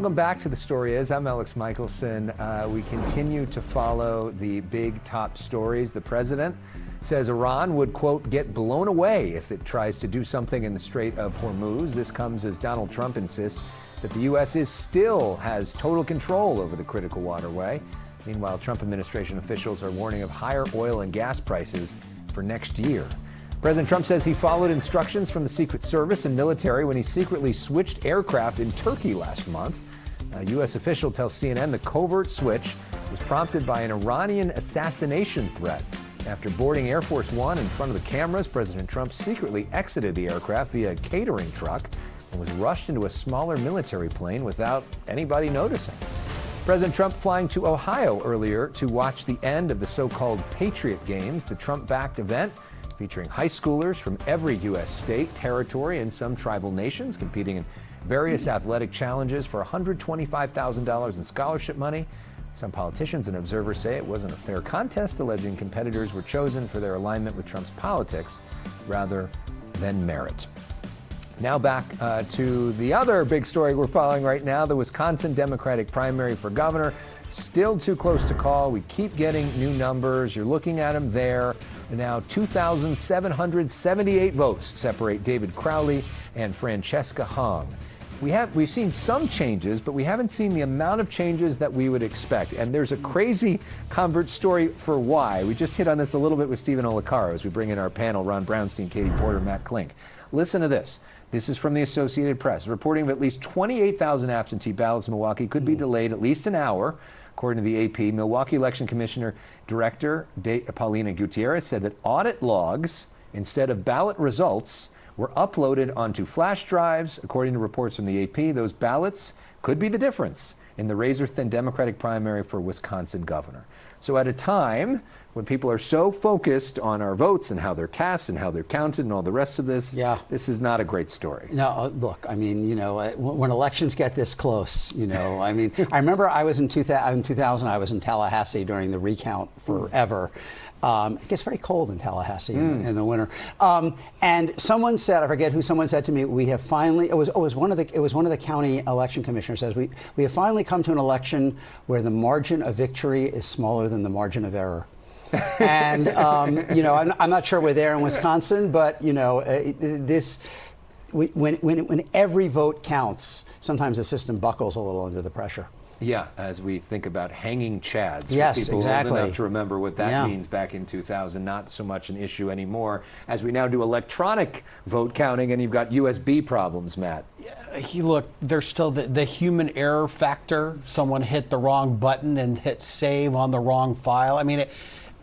Welcome back to The Story Is. I'm Elex Michaelson. We continue to follow the big top stories. The president says Iran would, quote, get blown away if it tries to do something in the Strait of Hormuz. This comes as Donald Trump insists that the U.S. still has total control over the critical waterway. Meanwhile, Trump administration officials are warning of higher oil and gas prices for next year. President Trump says he followed instructions from the Secret Service and military when he secretly switched aircraft in Turkey last month. A U.S. official tells CNN the covert switch was prompted by an Iranian assassination threat. After boarding Air Force One in front of the cameras, President Trump secretly exited the aircraft via a catering truck and was rushed into a smaller military plane without anybody noticing. President Trump flying to Ohio earlier to watch the end of the so-called Patriot Games, the Trump-backed event featuring high schoolers from every U.S. state, territory, and some tribal nations competing in various athletic challenges for $125,000 in scholarship money. Some politicians and observers say it wasn't a fair contest, alleging competitors were chosen for their alignment with Trump's politics rather than merit. Now back to the other big story we're following right now, the Wisconsin Democratic primary for governor. Still too close to call. We keep getting new numbers. You're looking at them there. Now 2,778 votes separate David Crowley and Francesca Hong. We've seen some changes, but we haven't seen the amount of changes that we would expect. And there's a crazy convert story for why. We just hit on this a little bit with Stephen Olicaro as we bring in our panel, Ron Brownstein, Katie Porter, Matt Klink. Listen to this. This is from the Associated Press, reporting that at least 28,000 absentee ballots in Milwaukee could be delayed at least an hour. According to the AP, Milwaukee Election Commissioner Director Paulina Gutierrez said that audit logs instead of ballot results were uploaded onto flash drives. According to reports from the AP, those ballots could be the difference in the razor-thin Democratic primary for Wisconsin governor. So at a time when people are so focused on our votes and how they're cast and how they're counted and all the rest of this, this is not a great story. No, look, I mean, you know, when elections get this close, you know, I mean, I remember I was in 2000, I was in Tallahassee during the recount forever. It gets very cold in Tallahassee in the winter. And someone said, I forget who, someone said to me, we have finally, it was one of the county election commissioners says, we have finally come to an election where the margin of victory is smaller than the margin of error. And, you know, I'm not sure we're there in Wisconsin, but, you know, when every vote counts, sometimes the system buckles a little under the pressure. Yeah, as we think about hanging chads. Yes, for people exactly. old enough to remember what that means back in 2000, not so much an issue anymore. As we now do electronic vote counting, and you've got USB problems, Matt. Look, there's still the human error factor. Someone hit the wrong button and hit save on the wrong file. I mean,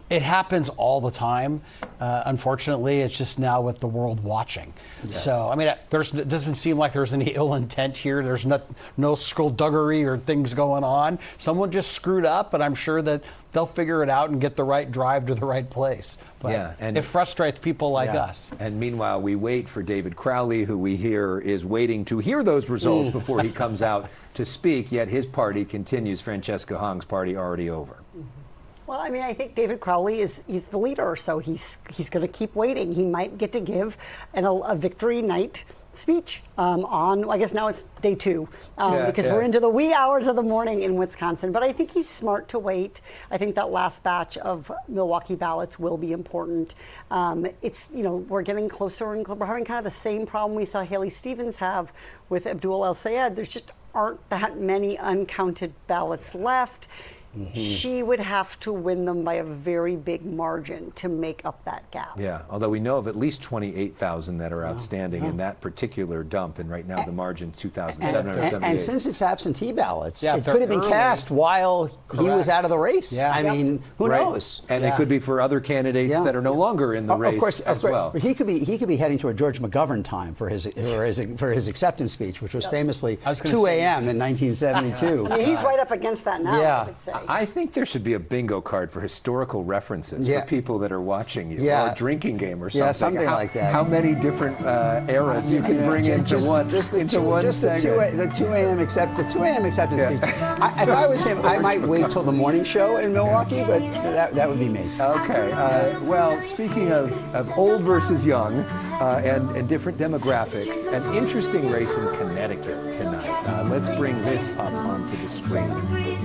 it happens all the time. Unfortunately, it's just now with the world watching. Yeah. So, I mean, it doesn't seem like there's any ill intent here. There's no skullduggery or things going on. Someone just screwed up, and I'm sure that they'll figure it out and get the right drive to the right place. But and it frustrates people like us. And meanwhile, we wait for David Crowley, who we hear is waiting to hear those results before he comes out to speak, yet his party continues. Francesca Hong's party already over. Well, I mean, I think David Crowley he's the leader, so he's going to keep waiting. He might get to give a victory night speech on, I guess now it's day 2, because we're into the wee hours of the morning in Wisconsin. But I think he's smart to wait. I think that last batch of Milwaukee ballots will be important. It's, you know, we're getting closer and we're having kind of the same problem we saw Haley Stevens have with Abdul El Sayed. There's just aren't that many uncounted ballots left. She would have to win them by a very big margin to make up that gap. Yeah, although we know of at least 28,000 that are outstanding in that particular dump, and right now the margin 2,778. And since it's absentee ballots, it could have been cast while he was out of the race. Yeah. I mean, who knows? And it could be for other candidates that are no longer in the race as well. He could be heading to a George McGovern time for his acceptance speech, which was famously 2 a.m. in 1972. I mean, he's right up against that now, I would say. I think there should be a bingo card for historical references for people that are people you, or a drinking game or something. Yeah, something like that. How many different eras you can bring into one segment. The 2 a.m. acceptance speech. If I was him, I might wait till the morning show in Milwaukee, but that would be me. Okay. Well, speaking of old versus young, and different demographics. An interesting race in Connecticut tonight. Let's bring this up onto the screen.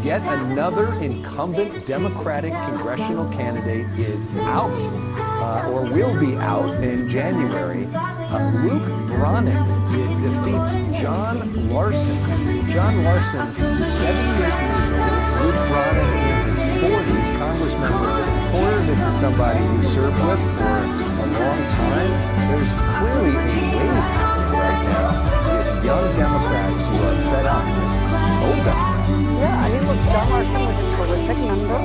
Yet another incumbent Democratic congressional candidate is out, or will be out in January. Luke Brannan defeats John Larson. John Larson, 78 years old. Luke Brannan in his 40s, Congress member. Porter, this is somebody you served with for a long time. There's clearly a wave happening right now with young Democrats who are fed up with old Democrats. Yeah, I mean, look, John Larson was a terrific member,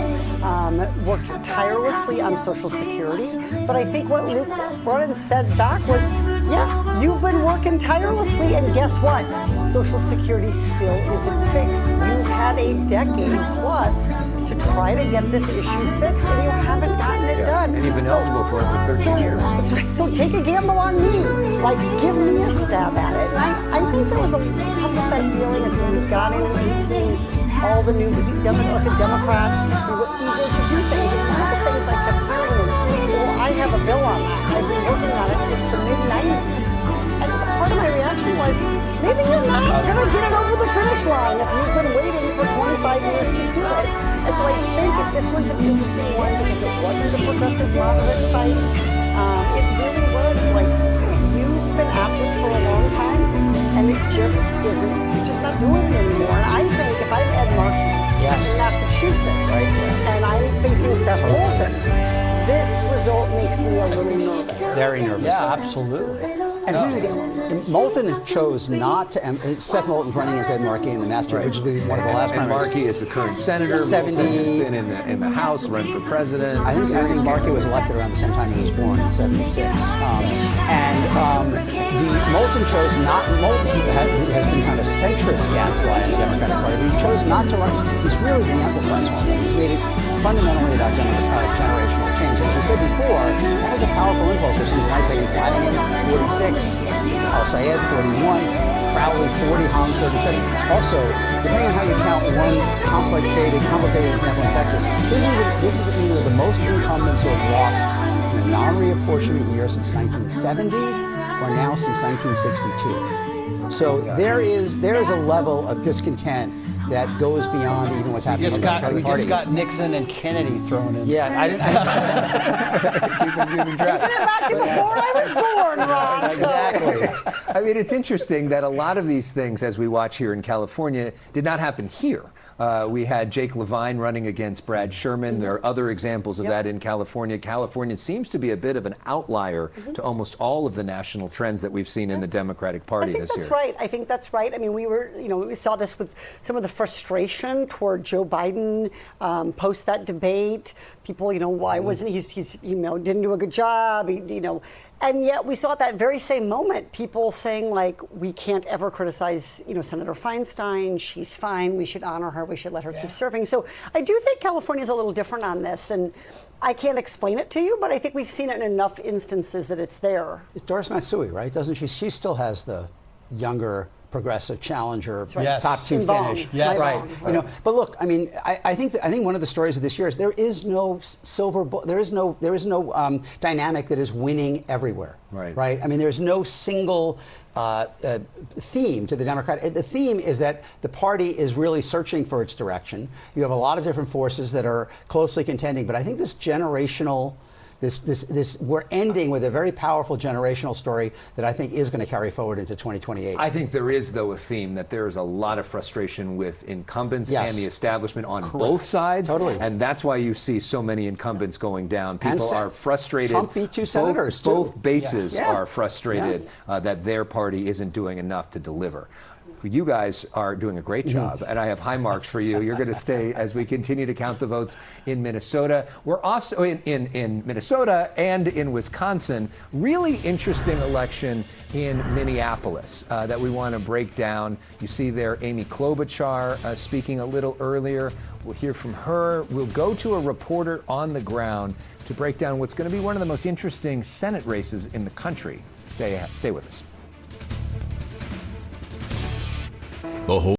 worked tirelessly on Social Security, but I think what Luke Brannan said back was, yeah, you've been working tirelessly, and guess what? Social Security still isn't fixed. You've had a decade plus to try to get this issue fixed, and you haven't gotten it done. And you've been eligible for it for 13 years. That's right. So take a gamble on me. Like, give me a stab at it. And I think there was some of that feeling that when we got in 18, all the new Democrats, we were eager to do things. And one of the things I kept hearing is, well, I have a bill on that. I've been working on it since the mid-90s. And part of my reaction was, maybe you're not going to get it over the finish line if you've been waiting for 25 years to do it. And so I think that this one's an interesting one because it wasn't a progressive moderate fight. It really was like, you've been at this for a long time, and it just isn't, you're just not doing it anymore. And I think if I'm Ed Markey in Massachusetts, and I'm facing Seth Moulton, this result makes me a little nervous. Very nervous. Yeah, absolutely. And Moulton chose not to. Seth Moulton's running against Ed Markey in the Massachusetts, which will be one of the last primaries. primaries. Markey is the current senator. 70. He's been in the House, run for president. I think Markey was elected around the same time he was born in '76. The Moulton chose not. Moulton has been kind of a centrist gadfly in the Democratic Party, but he chose not to run. He's really de-emphasized all that. He's made it fundamentally about generational change. As we said before, that was a powerful impulse for something like Peggy Flanagan, 46, Al-Sayed, 41, Crowley, 40, Hahn, 37. Also, depending on how you count one complicated example in Texas, this is either the most incumbents who have lost in a non-reapportionment year since 1970 or now since 1962. So there is a level of discontent that goes beyond even what's happening in the Democratic Party. We just got Nixon and Kennedy thrown in. Yeah, I didn't. Taking it back to before I was born, Ron. Exactly. I mean, it's interesting that a lot of these things, as we watch here in California, did not happen here. We had Jake Levine running against Brad Sherman. There are other examples of that in California. California seems to be a bit of an outlier to almost all of the national trends that we've seen in the Democratic Party this year. I think that's right. I mean, we saw this with some of the frustration toward Joe Biden post that debate. People, why wasn't he? He's didn't do a good job. And yet we saw at that very same moment people saying, like, we can't ever criticize, Senator Feinstein. She's fine. We should honor her. We should let her keep serving. So I do think California is a little different on this. And I can't explain it to you, but I think we've seen it in enough instances that it's there. It's Doris Matsui, right? Doesn't she? She still has the younger progressive challenger, top two finish. Yes. Right. But look, I mean, I think one of the stories of this year is there is no silver bullet. There is no dynamic that is winning everywhere. Right. I mean, there's no single theme to the Democrat. The theme is that the party is really searching for its direction. You have a lot of different forces that are closely contending, but I think this generational. We're ending with a very powerful generational story that I think is going to carry forward into 2028. I think there is, though, a theme that there is a lot of frustration with incumbents and the establishment on both sides. Totally. And that's why you see so many incumbents going down. People are frustrated. Trump beat two senators, both bases are frustrated that their party isn't doing enough to deliver. You guys are doing a great job, and I have high marks for you. You're going to stay as we continue to count the votes in Minnesota. We're also in Minnesota and in Wisconsin. Really interesting election in Minneapolis that we want to break down. You see there Amy Klobuchar speaking a little earlier. We'll hear from her. We'll go to a reporter on the ground to break down what's going to be one of the most interesting Senate races in the country. Stay with us. The whole